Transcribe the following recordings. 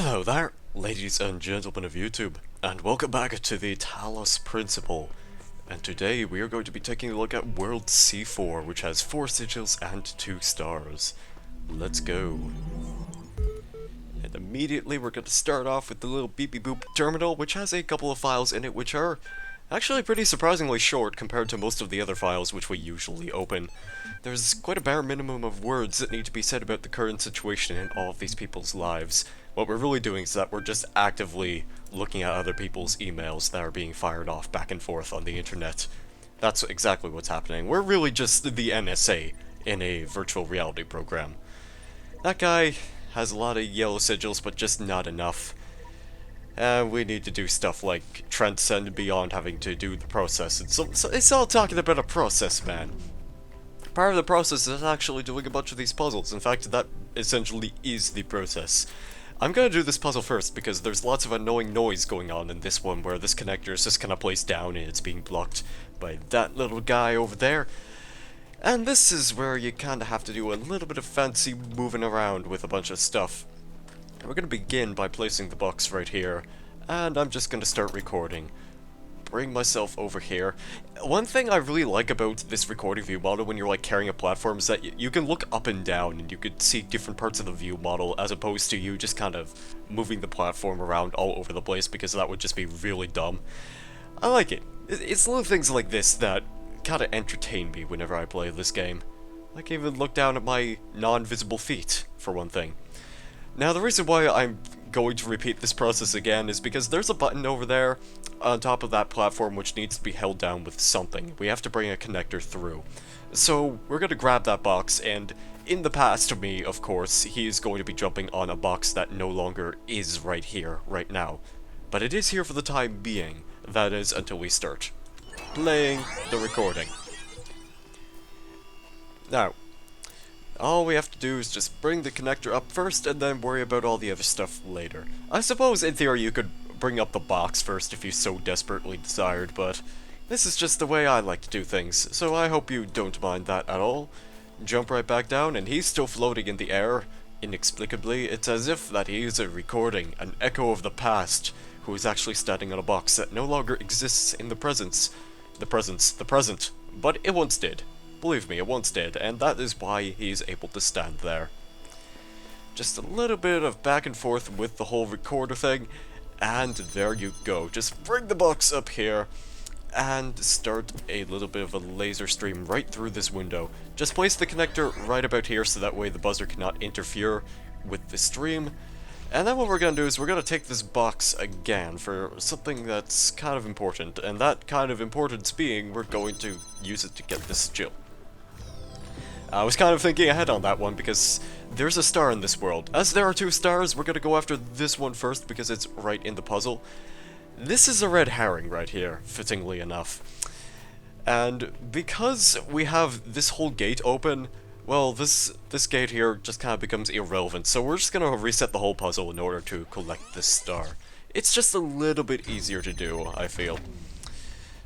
Hello there, ladies and gentlemen of YouTube, and welcome back to the Talos Principle. And today we are going to be taking a look at World C4, which has 4 sigils and 2 stars. Let's go. And immediately we're going to start off with the little beep beep boop terminal, which has a couple of files in it which are actually pretty surprisingly short compared to most of the other files which we usually open. There's quite a bare minimum of words that need to be said about the current situation in all of these people's lives. What we're really doing is that we're just actively looking at other people's emails that are being fired off back and forth on the internet. That's exactly what's happening. We're really just the NSA in a virtual reality program. That guy has a lot of yellow sigils, but just not enough. We need to do stuff like transcend beyond having to do the process. So it's all talking about a process, man. Part of the process is actually doing a bunch of these puzzles. In fact, that essentially is the process. I'm gonna do this puzzle first because there's lots of annoying noise going on in this one where this connector is just kinda placed down and it's being blocked by that little guy over there. And this is where you kinda have to do a little bit of fancy moving around with a bunch of stuff. We're gonna begin by placing the box right here, and I'm just gonna start recording. Bring myself over here. One thing I really like about this recording view model when you're like carrying a platform is that you can look up and down and you can see different parts of the view model as opposed to you just kind of moving the platform around all over the place because that would just be really dumb. I like it. It's little things like this that kind of entertain me whenever I play this game. I can even look down at my non-visible feet, for one thing. Now, the reason why I'm going to repeat this process again is because there's a button over there on top of that platform which needs to be held down with something. We have to bring a connector through. So, we're going to grab that box, and in the past of me, of course, he is going to be jumping on a box that no longer is right here, right now. But it is here for the time being. That is, until we start playing the recording. Now, all we have to do is just bring the connector up first and then worry about all the other stuff later. I suppose in theory you could bring up the box first if you so desperately desired, but this is just the way I like to do things, so I hope you don't mind that at all. Jump right back down and he's still floating in the air. Inexplicably, it's as if that he is a recording, an echo of the past, who is actually standing on a box that no longer exists in the present. But it once did. Believe me, it once did, and that is why he's able to stand there. Just a little bit of back and forth with the whole recorder thing, and there you go. Just bring the box up here, and start a little bit of a laser stream right through this window. Just place the connector right about here so that way the buzzer cannot interfere with the stream. And then what we're going to do is we're going to take this box again for something that's kind of important, and that kind of importance being we're going to use it to get this sigil. I was kind of thinking ahead on that one because there's a star in this world. As there are 2 stars, we're going to go after this one first because it's right in the puzzle. This is a red herring right here, fittingly enough. And because we have this whole gate open, well, this gate here just kind of becomes irrelevant, so we're just going to reset the whole puzzle in order to collect this star. It's just a little bit easier to do, I feel.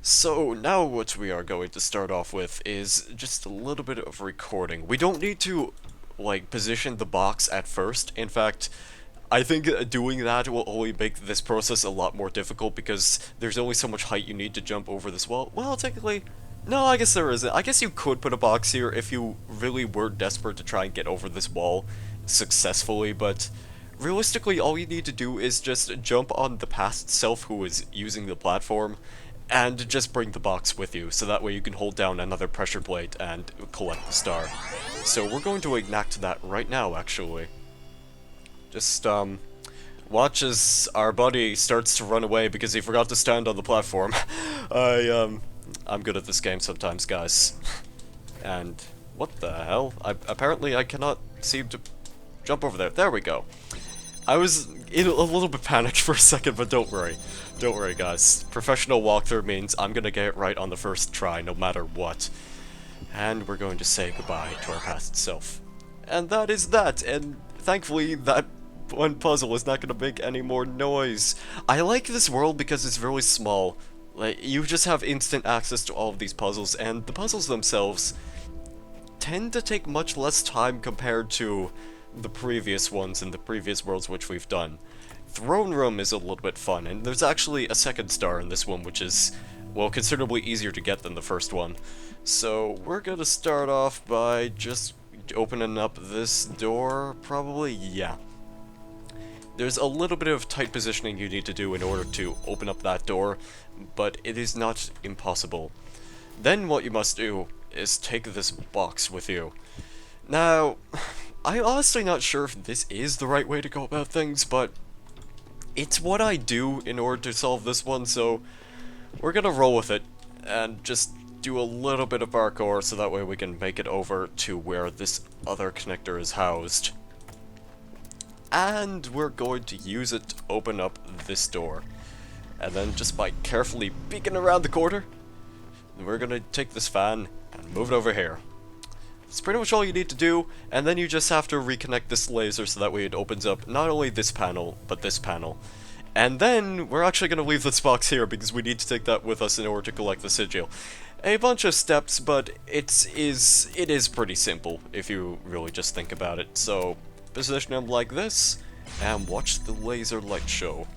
So, now what we are going to start off with is just a little bit of recording. We don't need to, like, position the box at first. In fact, I think doing that will only make this process a lot more difficult because there's only so much height you need to jump over this wall. Well, technically, no, I guess there isn't. I guess you could put a box here if you really were desperate to try and get over this wall successfully, but realistically, all you need to do is just jump on the past self who is using the platform, and just bring the box with you, so that way you can hold down another pressure plate and collect the star. So we're going to enact that right now, actually. Just, watch as our buddy starts to run away because he forgot to stand on the platform. I'm good at this game sometimes, guys. And, what the hell? Apparently I cannot seem to jump over there. There we go. I was a little bit panicked for a second, but don't worry. Don't worry, guys. Professional walkthrough means I'm gonna get it right on the first try, no matter what. And we're going to say goodbye to our past self. And that is that, and thankfully that one puzzle is not gonna make any more noise. I like this world because it's really small. Like, you just have instant access to all of these puzzles, and the puzzles themselves tend to take much less time compared to the previous ones in the previous worlds which we've done. Throne Room is a little bit fun, and there's actually a second star in this one, which is, well, considerably easier to get than the first one. So we're gonna start off by just opening up this door, probably, yeah. There's a little bit of tight positioning you need to do in order to open up that door, but it is not impossible. Then what you must do is take this box with you. Now, I'm honestly not sure if this is the right way to go about things, but it's what I do in order to solve this one, so we're gonna roll with it and just do a little bit of parkour so that way we can make it over to where this other connector is housed. And we're going to use it to open up this door. And then just by carefully peeking around the corner, we're gonna take this fan and move it over here. That's pretty much all you need to do, and then you just have to reconnect this laser so that way it opens up not only this panel, but this panel. And then we're actually going to leave this box here because we need to take that with us in order to collect the sigil. A bunch of steps, but it is pretty simple if you really just think about it. So position them like this, and watch the laser light show.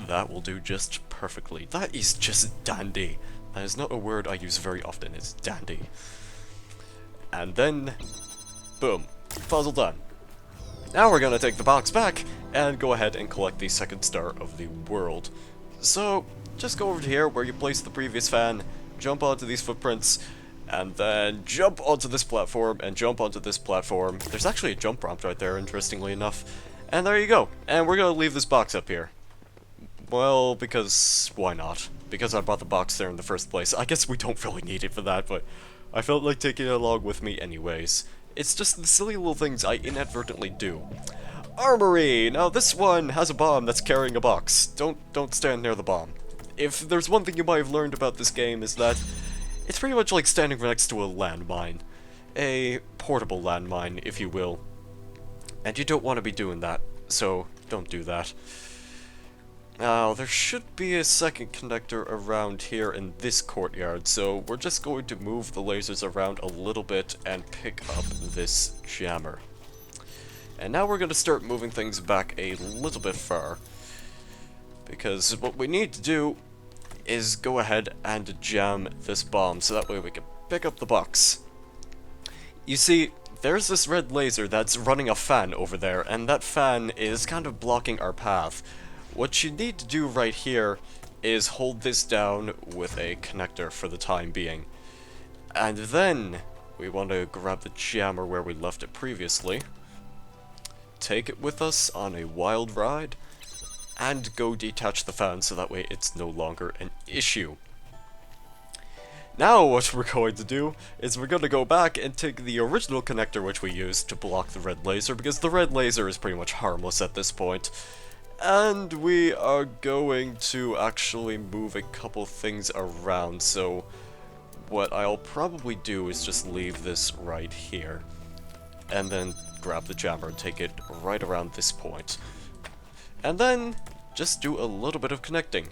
That will do just perfectly. That is just dandy. That is not a word I use very often, it's dandy. And then, boom, puzzle done. Now we're gonna take the box back and go ahead and collect the second star of the world. So, just go over to here where you placed the previous fan, jump onto these footprints, and then jump onto this platform, and jump onto this platform. There's actually a jump prompt right there, interestingly enough. And there you go. And we're gonna leave this box up here. Well, because why not? Because I brought the box there in the first place. I guess we don't really need it for that, but I felt like taking it along with me anyways. It's just the silly little things I inadvertently do. Armory! Now this one has a bomb that's carrying a box. Don't stand near the bomb. If there's one thing you might have learned about this game is that it's pretty much like standing next to a landmine. A portable landmine, if you will. And you don't want to be doing that, so don't do that. Now, there should be a second connector around here in this courtyard, so we're just going to move the lasers around a little bit and pick up this jammer. And now we're going to start moving things back a little bit far, because what we need to do is go ahead and jam this bomb, so that way we can pick up the box. You see, there's this red laser that's running a fan over there, and that fan is kind of blocking our path. What you need to do right here is hold this down with a connector for the time being. And then we want to grab the jammer where we left it previously, take it with us on a wild ride, and go detach the fan so that way it's no longer an issue. Now what we're going to do is we're going to go back and take the original connector which we used to block the red laser, because the red laser is pretty much harmless at this point. And we are going to actually move a couple things around, so what I'll probably do is just leave this right here, and then grab the jammer and take it right around this point. And then just do a little bit of connecting.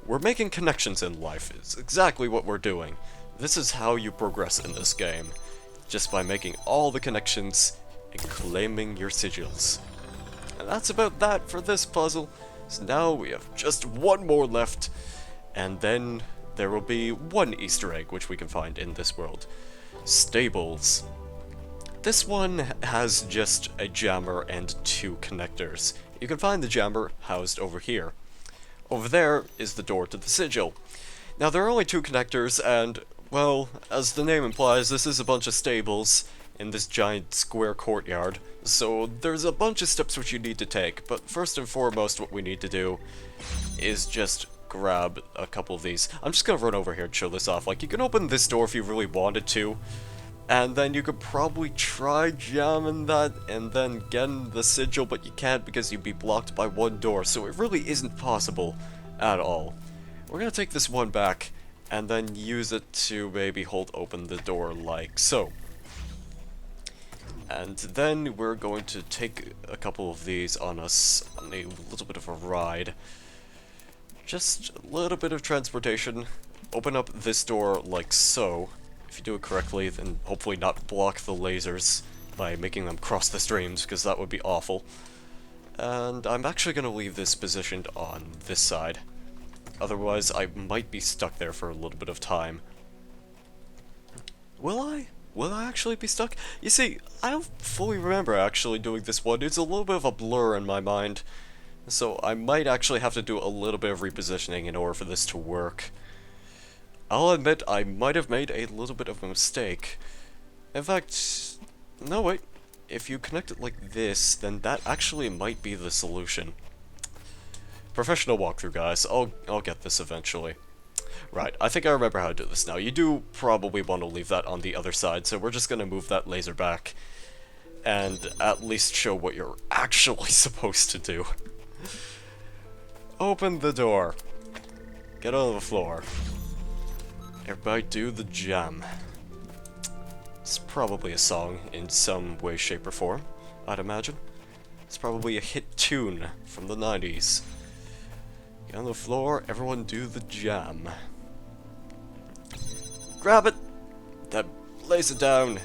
We're making connections in life, it's exactly what we're doing. This is how you progress in this game, just by making all the connections and claiming your sigils. And that's about that for this puzzle. So now we have just one more left, and then there will be one Easter egg which we can find in this world. Stables. This one has just a jammer and two connectors. You can find the jammer housed over here. Over there is the door to the sigil. Now there are only two connectors, and, well, as the name implies, this is a bunch of stables in this giant square courtyard, so there's a bunch of steps which you need to take, but first and foremost what we need to do is just grab a couple of these. I'm just gonna run over here and show this off. Like, you can open this door if you really wanted to, and then you could probably try jamming that and then getting the sigil, but you can't because you'd be blocked by one door, so it really isn't possible at all. We're gonna take this one back and then use it to maybe hold open the door like so. And then we're going to take a couple of these on us on a little bit of a ride. Just a little bit of transportation. Open up this door like so. If you do it correctly, then hopefully not block the lasers. by making them cross the streams, because that would be awful. And I'm actually going to leave this positioned on this side. Otherwise, I might be stuck there for a little bit of time. Will I? Will I actually be stuck? You see, I don't fully remember actually doing this one. It's a little bit of a blur in my mind. So I might actually have to do a little bit of repositioning in order for this to work. I'll admit I might have made a little bit of a mistake. In fact, no wait. If you connect it like this, then that actually might be the solution. Professional walkthrough, guys. I'll get this eventually. Right, I think I remember how to do this now. You do probably want to leave that on the other side, so we're just going to move that laser back and at least show what you're actually supposed to do. Open the door. Get on the floor. Everybody do the jam. It's probably a song in some way, shape, or form, I'd imagine. It's probably a hit tune from the 90s. Get on the floor, everyone do the jam. Grab it! Then place it down.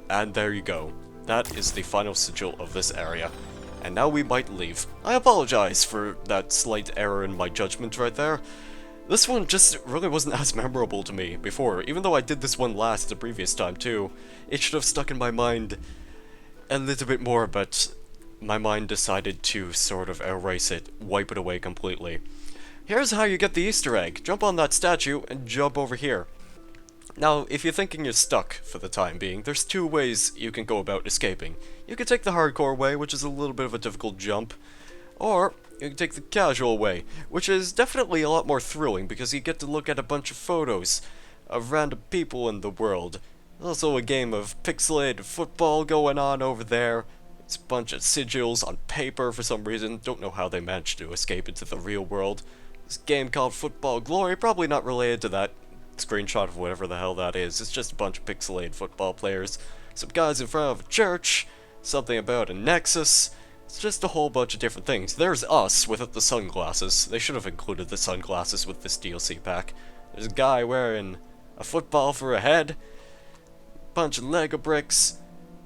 And there you go. That is the final sigil of this area. And now we might leave. I apologize for that slight error in my judgment right there. This one just really wasn't as memorable to me before, even though I did this one last the previous time too. It should have stuck in my mind a little bit more, but my mind decided to sort of erase it, wipe it away completely. Here's how you get the Easter egg. Jump on that statue and jump over here. Now, if you're thinking you're stuck for the time being, there's two ways you can go about escaping. You can take the hardcore way, which is a little bit of a difficult jump, or you can take the casual way, which is definitely a lot more thrilling because you get to look at a bunch of photos of random people in the world. There's also a game of pixelated football going on over there. It's a bunch of sigils on paper for some reason. Don't know how they managed to escape into the real world. This game called Football Glory, probably not related to that screenshot of whatever the hell that is. It's just a bunch of pixelated football players. Some guys in front of a church. Something about a nexus. It's just a whole bunch of different things. There's us without the sunglasses. They should have included the sunglasses with this DLC pack. There's a guy wearing a football for a head. Bunch of Lego bricks.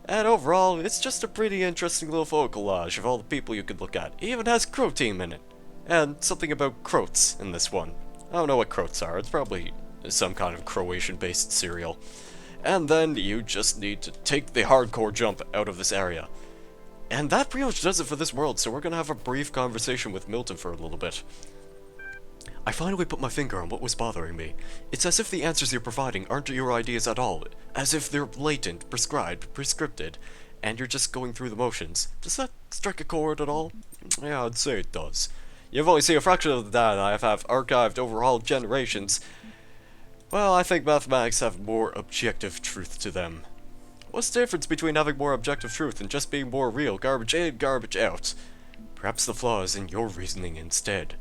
And overall, it's just a pretty interesting little photo collage of all the people you could look at. It even has Crow Team in it. And something about Croats in this one. I don't know what Croats are. It's probably some kind of Croatian-based cereal. And then you just need to take the hardcore jump out of this area. And that pretty much does it for this world, so we're gonna have a brief conversation with Milton for a little bit. I finally put my finger on what was bothering me. It's as if the answers you're providing aren't your ideas at all. As if they're blatant, prescribed, prescripted, and you're just going through the motions. Does that strike a chord at all? Yeah, I'd say it does. You've only seen a fraction of the data I have archived over all generations. Well, I think mathematics have more objective truth to them. What's the difference between having more objective truth and just being more real, garbage in, garbage out? Perhaps the flaw is in your reasoning instead.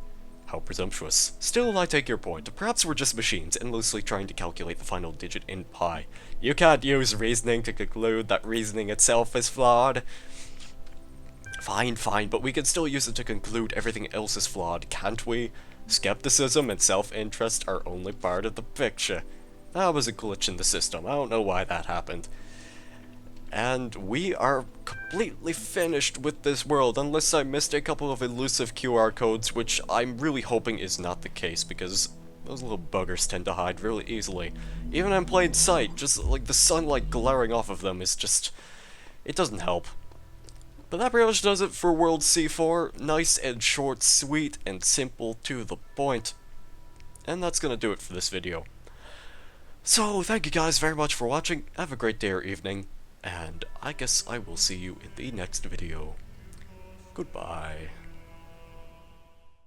How presumptuous. Still, I take your point. Perhaps we're just machines, endlessly trying to calculate the final digit in pi. You can't use reasoning to conclude that reasoning itself is flawed. Fine, but we can still use it to conclude everything else is flawed, can't we? Skepticism and self-interest are only part of the picture. That was a glitch in the system. I don't know why that happened. And we are completely finished with this world, unless I missed a couple of elusive QR codes, which I'm really hoping is not the case, because those little buggers tend to hide really easily. Even in plain sight, just like the sunlight glaring off of them is just... it doesn't help. But that pretty much does it for World C4. Nice and short, sweet, and simple to the point. And that's gonna do it for this video. So, thank you guys very much for watching. Have a great day or evening. And I guess I will see you in the next video. Goodbye.